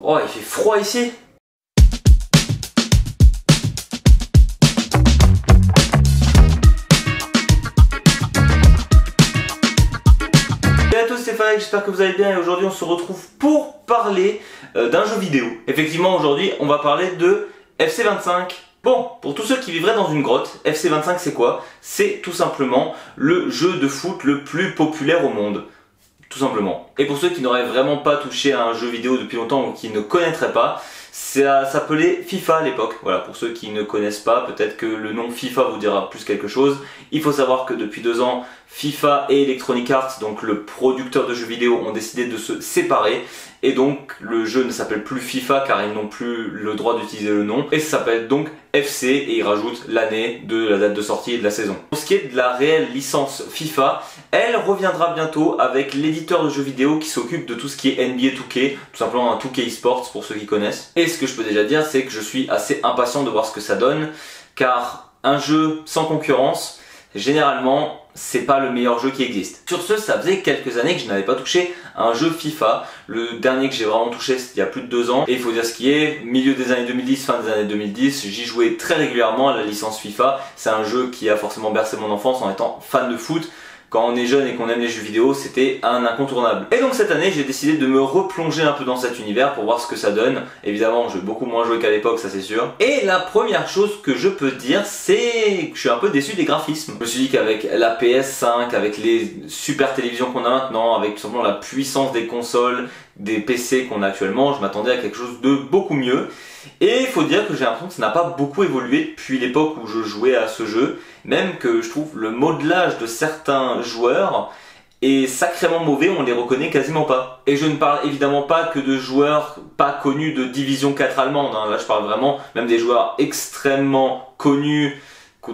Oh, il fait froid ici. Salut à tous, c'est Faye, j'espère que vous allez bien et aujourd'hui on se retrouve pour parler d'un jeu vidéo. Effectivement, aujourd'hui on va parler de FC25. Bon, pour tous ceux qui vivraient dans une grotte, FC25 c'est quoi? C'est tout simplement le jeu de foot le plus populaire au monde. Tout simplement. Et pour ceux qui n'auraient vraiment pas touché à un jeu vidéo depuis longtemps ou qui ne connaîtraient pas, ça s'appelait FIFA à l'époque. Voilà, pour ceux qui ne connaissent pas, peut-être que le nom FIFA vous dira plus quelque chose. Il faut savoir que depuis 2 ans, FIFA et Electronic Arts, donc le producteur de jeux vidéo, ont décidé de se séparer. Et donc le jeu ne s'appelle plus FIFA car ils n'ont plus le droit d'utiliser le nom. Et ça s'appelle donc FC et ils rajoutent l'année de la date de sortie et de la saison. Pour ce qui est de la réelle licence FIFA, elle reviendra bientôt avec l'éditeur de jeux vidéo qui s'occupe de tout ce qui est NBA 2K, tout simplement un 2K Esports pour ceux qui connaissent. Et ce que je peux déjà dire, c'est que je suis assez impatient de voir ce que ça donne, car un jeu sans concurrence, généralement, c'est pas le meilleur jeu qui existe. Sur ce, ça faisait quelques années que je n'avais pas touché à un jeu FIFA. Le dernier que j'ai vraiment touché, c'était il y a plus de 2 ans. Et il faut dire ce qui est, milieu des années 2010, fin des années 2010, j'y jouais très régulièrement à la licence FIFA. C'est un jeu qui a forcément bercé mon enfance en étant fan de foot. Quand on est jeune et qu'on aime les jeux vidéo, c'était un incontournable. Et donc cette année, j'ai décidé de me replonger un peu dans cet univers pour voir ce que ça donne. Évidemment, je vais beaucoup moins jouer qu'à l'époque, ça c'est sûr. Et la première chose que je peux dire, c'est que je suis un peu déçu des graphismes. Je me suis dit qu'avec la PS5, avec les super télévisions qu'on a maintenant, avec tout simplement la puissance des consoles, des PC qu'on a actuellement, je m'attendais à quelque chose de beaucoup mieux. Et il faut dire que j'ai l'impression que ça n'a pas beaucoup évolué depuis l'époque où je jouais à ce jeu. Même que je trouve le modelage de certains joueurs est sacrément mauvais, on les reconnaît quasiment pas. Et je ne parle évidemment pas que de joueurs pas connus de Division 4 allemande, hein. Là je parle vraiment même des joueurs extrêmement connus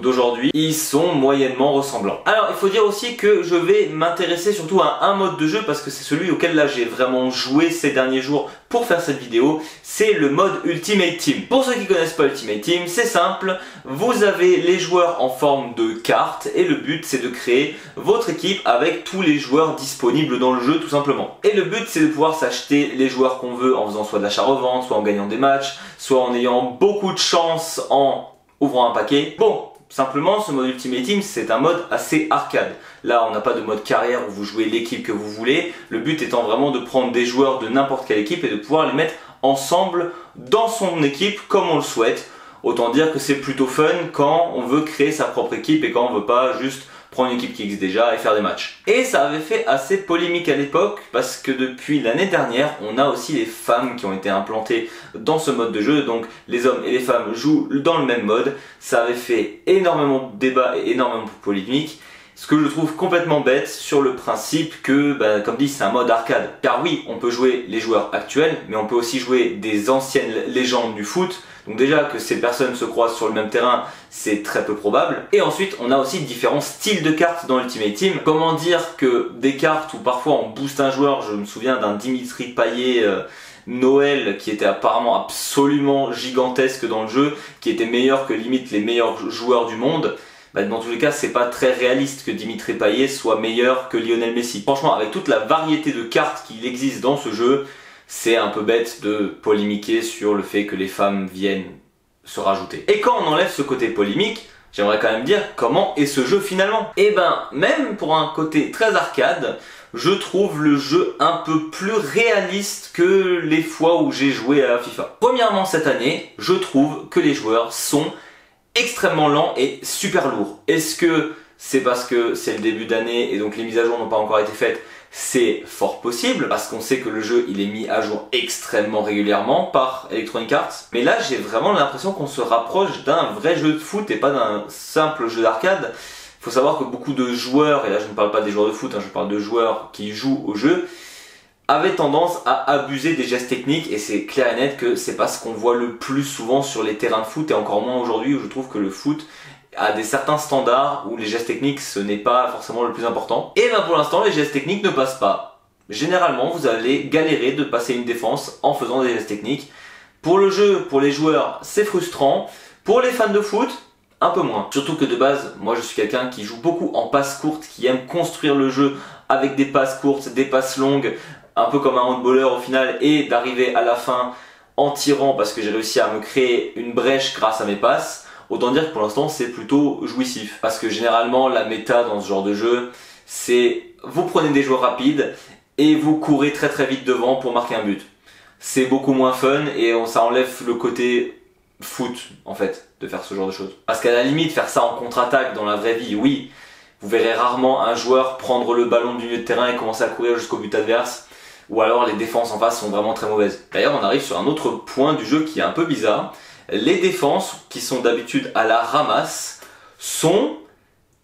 d'aujourd'hui, ils sont moyennement ressemblants. Alors il faut dire aussi que je vais m'intéresser surtout à un mode de jeu parce que c'est celui auquel là j'ai vraiment joué ces derniers jours pour faire cette vidéo, c'est le mode Ultimate Team. Pour ceux qui connaissent pas Ultimate Team, c'est simple, vous avez les joueurs en forme de carte et le but c'est de créer votre équipe avec tous les joueurs disponibles dans le jeu tout simplement. Et le but c'est de pouvoir s'acheter les joueurs qu'on veut en faisant soit de l'achat-revente, soit en gagnant des matchs, soit en ayant beaucoup de chance en ouvrant un paquet. Bon, simplement, ce mode Ultimate Team, c'est un mode assez arcade. Là, on n'a pas de mode carrière où vous jouez l'équipe que vous voulez. Le but étant vraiment de prendre des joueurs de n'importe quelle équipe et de pouvoir les mettre ensemble dans son équipe comme on le souhaite. Autant dire que c'est plutôt fun quand on veut créer sa propre équipe et quand on veut pas juste prendre une équipe qui existe déjà et faire des matchs. Et ça avait fait assez polémique à l'époque parce que depuis l'année dernière, on a aussi les femmes qui ont été implantées dans ce mode de jeu. Donc les hommes et les femmes jouent dans le même mode. Ça avait fait énormément de débats et énormément de polémiques. Ce que je trouve complètement bête sur le principe que, comme dit, c'est un mode arcade. Car oui, on peut jouer les joueurs actuels, mais on peut aussi jouer des anciennes légendes du foot. Donc déjà que ces personnes se croisent sur le même terrain, c'est très peu probable. Et ensuite, on a aussi différents styles de cartes dans Ultimate Team. Comment dire que des cartes où parfois on booste un joueur, je me souviens d'un Dimitri Payet Noël qui était apparemment absolument gigantesque dans le jeu, qui était meilleur que limite les meilleurs joueurs du monde. Dans tous les cas, c'est pas très réaliste que Dimitri Payet soit meilleur que Lionel Messi. Franchement, avec toute la variété de cartes qu'il existe dans ce jeu, c'est un peu bête de polémiquer sur le fait que les femmes viennent se rajouter. Et quand on enlève ce côté polémique, j'aimerais quand même dire comment est ce jeu finalement. Et même pour un côté très arcade, je trouve le jeu un peu plus réaliste que les fois où j'ai joué à FIFA. Premièrement, cette année, je trouve que les joueurs sont extrêmement lent et super lourd. Est-ce que c'est parce que c'est le début d'année et donc les mises à jour n'ont pas encore été faites? C'est fort possible parce qu'on sait que le jeu il est mis à jour extrêmement régulièrement par Electronic Arts. Mais là j'ai vraiment l'impression qu'on se rapproche d'un vrai jeu de foot et pas d'un simple jeu d'arcade. Il faut savoir que beaucoup de joueurs, et là je ne parle pas des joueurs de foot, je parle de joueurs qui jouent au jeu, avait tendance à abuser des gestes techniques et c'est clair et net que c'est pas ce qu'on voit le plus souvent sur les terrains de foot et encore moins aujourd'hui où je trouve que le foot a des certains standards où les gestes techniques ce n'est pas forcément le plus important. Et pour l'instant les gestes techniques ne passent pas. Généralement vous allez galérer de passer une défense en faisant des gestes techniques. Pour le jeu, pour les joueurs c'est frustrant. Pour les fans de foot, un peu moins. Surtout que de base, moi je suis quelqu'un qui joue beaucoup en passes courtes, qui aime construire le jeu avec des passes courtes, des passes longues, un peu comme un handballeur au final et d'arriver à la fin en tirant parce que j'ai réussi à me créer une brèche grâce à mes passes, autant dire que pour l'instant c'est plutôt jouissif. Parce que généralement la méta dans ce genre de jeu, c'est vous prenez des joueurs rapides et vous courez très très vite devant pour marquer un but. C'est beaucoup moins fun et ça enlève le côté foot en fait de faire ce genre de choses. Parce qu'à la limite faire ça en contre-attaque dans la vraie vie, oui, vous verrez rarement un joueur prendre le ballon du milieu de terrain et commencer à courir jusqu'au but adverse, ou alors les défenses en face sont vraiment très mauvaises. D'ailleurs on arrive sur un autre point du jeu qui est un peu bizarre. Les défenses qui sont d'habitude à la ramasse sont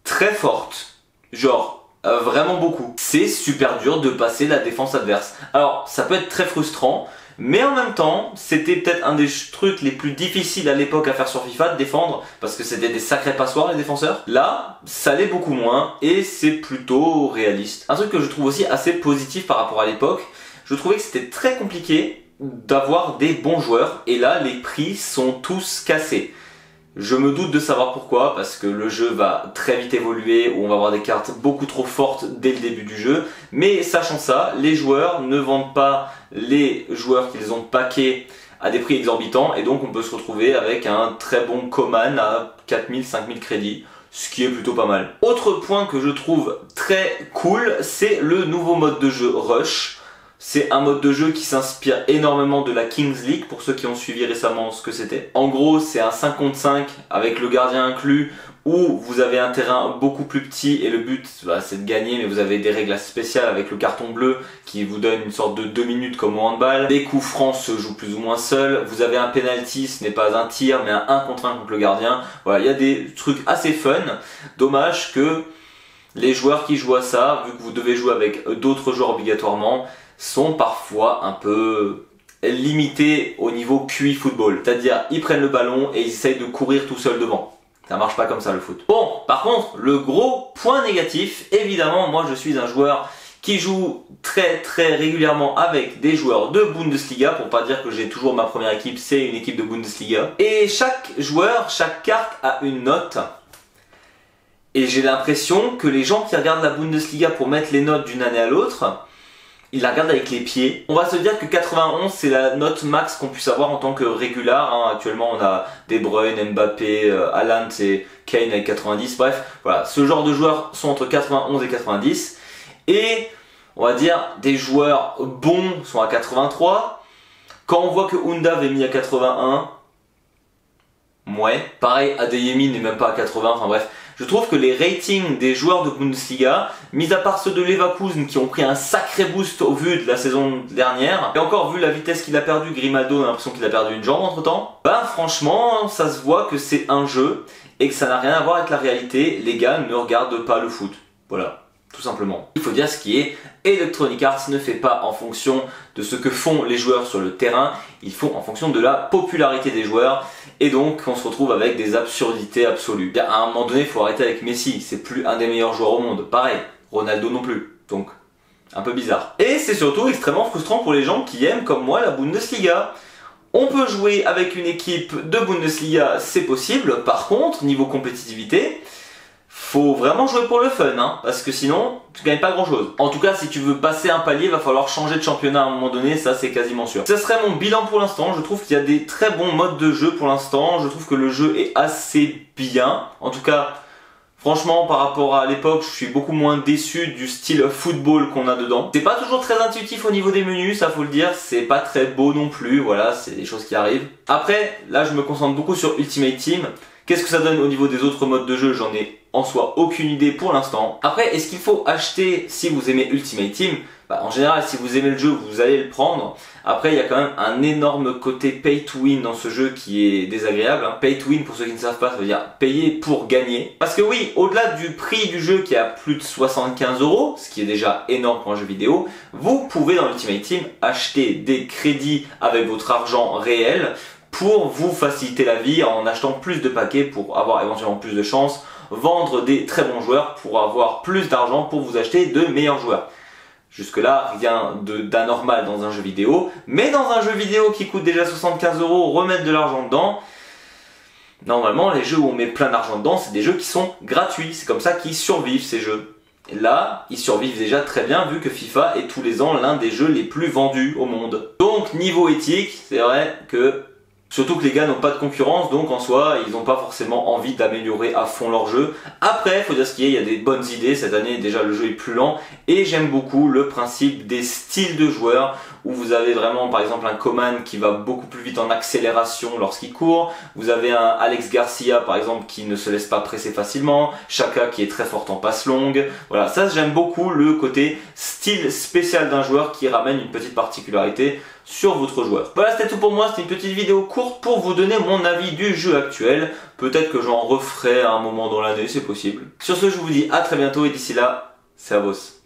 très fortes, genre vraiment beaucoup. C'est super dur de passer la défense adverse. Alors ça peut être très frustrant, mais en même temps, c'était peut-être un des trucs les plus difficiles à l'époque à faire sur FIFA, de défendre, parce que c'était des sacrés passoires les défenseurs. Là, ça l'est beaucoup moins, et c'est plutôt réaliste. Un truc que je trouve aussi assez positif par rapport à l'époque, je trouvais que c'était très compliqué d'avoir des bons joueurs, et là, les prix sont tous cassés. Je me doute de savoir pourquoi, parce que le jeu va très vite évoluer, où on va avoir des cartes beaucoup trop fortes dès le début du jeu. Mais sachant ça, les joueurs ne vendent pas les joueurs qu'ils ont packés à des prix exorbitants, et donc on peut se retrouver avec un très bon Coman à 4000-5000 crédits, ce qui est plutôt pas mal. Autre point que je trouve très cool, c'est le nouveau mode de jeu Rush. C'est un mode de jeu qui s'inspire énormément de la Kings League, pour ceux qui ont suivi récemment ce que c'était. En gros, c'est un 5 contre 5 avec le gardien inclus, où vous avez un terrain beaucoup plus petit et le but c'est de gagner, mais vous avez des règles spéciales avec le carton bleu qui vous donne une sorte de 2 minutes comme au handball. Les coups francs se jouent plus ou moins seuls. Vous avez un penalty, ce n'est pas un tir mais un 1 contre 1 contre le gardien. Voilà, il y a des trucs assez fun. Dommage que les joueurs qui jouent à ça, vu que vous devez jouer avec d'autres joueurs obligatoirement, sont parfois un peu limités au niveau QI football. C'est-à-dire, ils prennent le ballon et ils essayent de courir tout seuls devant. Ça marche pas comme ça le foot. Bon, par contre, le gros point négatif, évidemment, moi je suis un joueur qui joue très régulièrement avec des joueurs de Bundesliga, pour pas dire que j'ai toujours ma première équipe, c'est une équipe de Bundesliga. Et chaque joueur, chaque carte a une note. Et j'ai l'impression que les gens qui regardent la Bundesliga pour mettre les notes d'une année à l'autre, ils la regardent avec les pieds. On va se dire que 91 c'est la note max qu'on puisse avoir en tant que régular. Actuellement on a De Bruyne, Mbappé, Haaland et Kane avec 90. Bref, voilà, ce genre de joueurs sont entre 91 et 90. Et on va dire des joueurs bons sont à 83. Quand on voit que Undav est mis à 81, ouais. Pareil, Adeyemi n'est même pas à 80, enfin bref. Je trouve que les ratings des joueurs de Bundesliga, mis à part ceux de Leverkusen qui ont pris un sacré boost au vu de la saison dernière, et encore vu la vitesse qu'il a perdu, Grimaldo, on a l'impression qu'il a perdu une jambe entre temps, ben franchement, ça se voit que c'est un jeu et que ça n'a rien à voir avec la réalité. Les gars ne regardent pas le foot. Voilà. Tout simplement. Il faut dire ce qui est, Electronic Arts ne fait pas en fonction de ce que font les joueurs sur le terrain, ils font en fonction de la popularité des joueurs, et donc on se retrouve avec des absurdités absolues. À un moment donné, il faut arrêter avec Messi, c'est plus un des meilleurs joueurs au monde. Pareil, Ronaldo non plus, donc un peu bizarre. Et c'est surtout extrêmement frustrant pour les gens qui aiment, comme moi, la Bundesliga. On peut jouer avec une équipe de Bundesliga, c'est possible, par contre, niveau compétitivité, faut vraiment jouer pour le fun, hein, parce que sinon, tu gagnes pas grand chose. En tout cas, si tu veux passer un palier, il va falloir changer de championnat à un moment donné, ça c'est quasiment sûr. Ça serait mon bilan pour l'instant, je trouve qu'il y a des très bons modes de jeu pour l'instant, je trouve que le jeu est assez bien. En tout cas, franchement, par rapport à l'époque, je suis beaucoup moins déçu du style football qu'on a dedans. C'est pas toujours très intuitif au niveau des menus, ça faut le dire, c'est pas très beau non plus, voilà, c'est des choses qui arrivent. Après, là je me concentre beaucoup sur Ultimate Team. Qu'est-ce que ça donne au niveau des autres modes de jeu? J'en ai en soi aucune idée pour l'instant. Après, est-ce qu'il faut acheter si vous aimez Ultimate Team? En général, si vous aimez le jeu, vous allez le prendre. Après, il y a quand même un énorme côté pay to win dans ce jeu qui est désagréable. Pay to win, pour ceux qui ne savent pas, ça veut dire payer pour gagner. Parce que oui, au-delà du prix du jeu qui est à plus de 75 €, ce qui est déjà énorme pour un jeu vidéo, vous pouvez dans Ultimate Team acheter des crédits avec votre argent réel pour vous faciliter la vie en achetant plus de paquets pour avoir éventuellement plus de chance, vendre des très bons joueurs pour avoir plus d'argent pour vous acheter de meilleurs joueurs. Jusque là, rien d'anormal dans un jeu vidéo, mais dans un jeu vidéo qui coûte déjà 75 €, remettre de l'argent dedans, normalement les jeux où on met plein d'argent dedans, c'est des jeux qui sont gratuits, c'est comme ça qu'ils survivent ces jeux. là, ils survivent déjà très bien vu que FIFA est tous les ans l'un des jeux les plus vendus au monde. Donc niveau éthique, c'est vrai que surtout que les gars n'ont pas de concurrence, donc en soi, ils n'ont pas forcément envie d'améliorer à fond leur jeu. Après, faut dire ce qu'il y a, il y a des bonnes idées. Cette année, déjà, le jeu est plus lent. Et j'aime beaucoup le principe des styles de joueurs, où vous avez vraiment, par exemple, un Coman qui va beaucoup plus vite en accélération lorsqu'il court. Vous avez un Alex Garcia, par exemple, qui ne se laisse pas presser facilement. Chaka qui est très fort en passe longue. Voilà, ça, j'aime beaucoup le côté style spécial d'un joueur qui ramène une petite particularité sur votre joueur. Voilà, c'était tout pour moi, c'était une petite vidéo courte pour vous donner mon avis du jeu actuel. Peut-être que j'en referai à un moment dans l'année, c'est possible. Sur ce, je vous dis à très bientôt et d'ici là, c'est à vos.